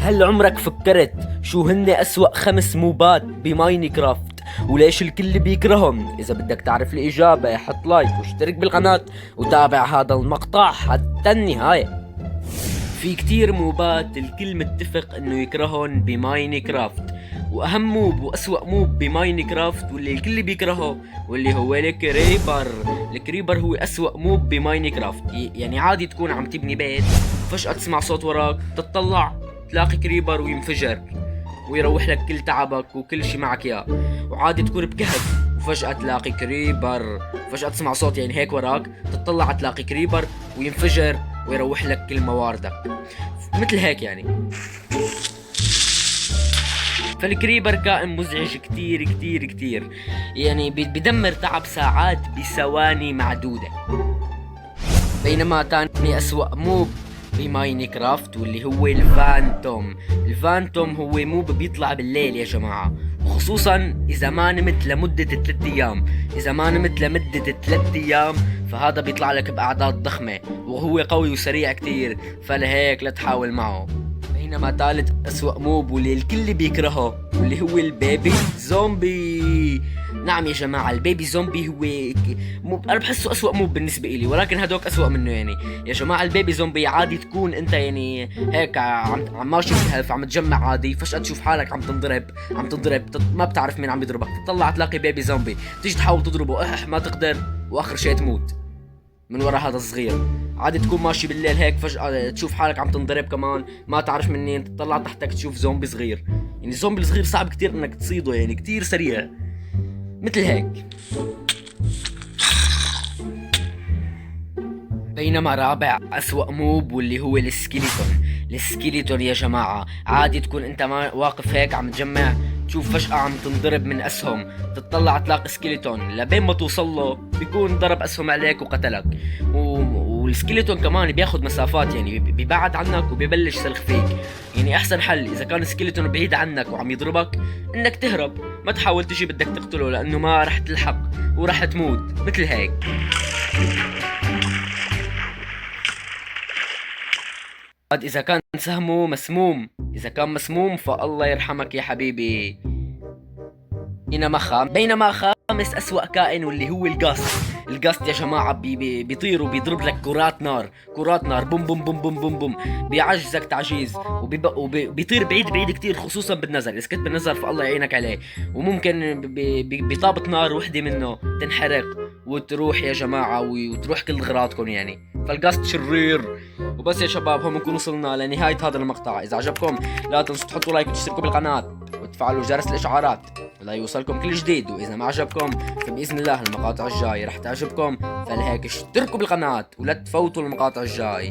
هل عمرك فكرت شو هن أسوأ 5 موبات بماينكرافت وليش الكل بيكرههم؟ إذا بدك تعرف الإجابة حط لايك واشترك بالقناة وتابع هذا المقطع حتى النهاية. في كتير موبات الكل متفق انه يكرههم بماينكرافت، واهم موب واسوأ موب بماينكرافت واللي الكل بيكرهه واللي هو الكريبر. الكريبر هو اسوأ موب بماينكرافت. يعني عادي تكون عم تبني بيت فجأة تسمع صوت وراك، تطلع تلاقي كريبر وينفجر ويروح لك كل تعبك وكل شي معك اياه. وعادي تكون بكهف وفجأة تلاقي كريبر، فجأة تسمع صوت يعني هيك وراك، تطلع تلاقي كريبر وينفجر ويروح لك كل مواردك، مثل هيك يعني. فالكريبر كائن مزعج كتير كتير كتير، يعني بدمر تعب ساعات بثواني معدودة. بينما تاني أسوأ موب بماينكرافت واللي هو الفانتوم. الفانتوم هو موب بيطلع بالليل يا جماعة، وخصوصا إذا ما نمت لمدة 3 أيام. إذا ما نمت لمدة 3 أيام فهذا بيطلع لك بأعداد ضخمة، وهو قوي وسريع كتير، فلهيك لا تحاول معه. بينما ثالث أسوأ موب واللي الكل بيكرهه واللي هو البيبي زومبي. نعم يا جماعة، البيبي زومبي هو أنا بحسه أسوأ موب بالنسبة إلي، ولكن هدوك أسوأ منه. يعني يا جماعة البيبي زومبي عادي تكون أنت يعني هيك عم ماشي بكهف عم تجمع عادي، فجأة تشوف حالك عم تنضرب ما بتعرف مين عم يضربك، تطلع تلاقي بيبي زومبي، تيجي تحاول تضربه ما تقدر، وآخر شيء تموت من وراء هذا الصغير. عادي تكون ماشي بالليل هيك فجأة تشوف حالك عم تنضرب كمان ما تعرف منين، تطلع تحتك تشوف زومبي صغير. يعني الزومبي الصغير صعب كتير انك تصيده، يعني كتير سريع مثل هيك. بينما رابع أسوأ موب واللي هو السكيليتون. السكيليتون يا جماعة عادي تكون انت واقف هيك عم تجمع، تشوف فجأة عم تنضرب من أسهم، تطلع تلاقي سكيليتون لبين ما توصل له بيكون ضرب أسهم عليك وقتلك. والسكيليتون كمان بياخد مسافات، يعني بيبعد عنك وبيبلش سلخ فيك. يعني أحسن حل إذا كان السكيليتون بعيد عنك وعم يضربك إنك تهرب، ما تحاول تجي بدك تقتله لأنه ما رح تلحق ورح تموت مثل هيك. إذا كان سهمه مسموم، إذا كان مسموم فالله يرحمك يا حبيبي. بينما خامس أسوأ كائن واللي هو القاست. القاست يا جماعة بيطير وبيضرب لك كرات نار بوم بوم بوم بوم بوم بوم، بيعجزك تعجيز، وبيطير بعيد كتير، خصوصا بالنزر. إذا كنت بالنزر فالله يعينك عليه، وممكن بطابة نار وحدة منه تنحرق وتروح يا جماعة وتروح كل أغراضكم يعني. فالقاست شرير. وبس يا شباب، هم نكون وصلنا لنهاية هذا المقطع. إذا عجبكم لا تنسوا تحطوا لايك وتشتركوا بالقناة وتفعلوا جرس الإشعارات لا يوصلكم كل جديد. وإذا ما عجبكم فبإذن الله المقاطع الجاي رح تعجبكم، فلهيك اشتركوا بالقناة ولا تفوتوا المقاطع الجاي.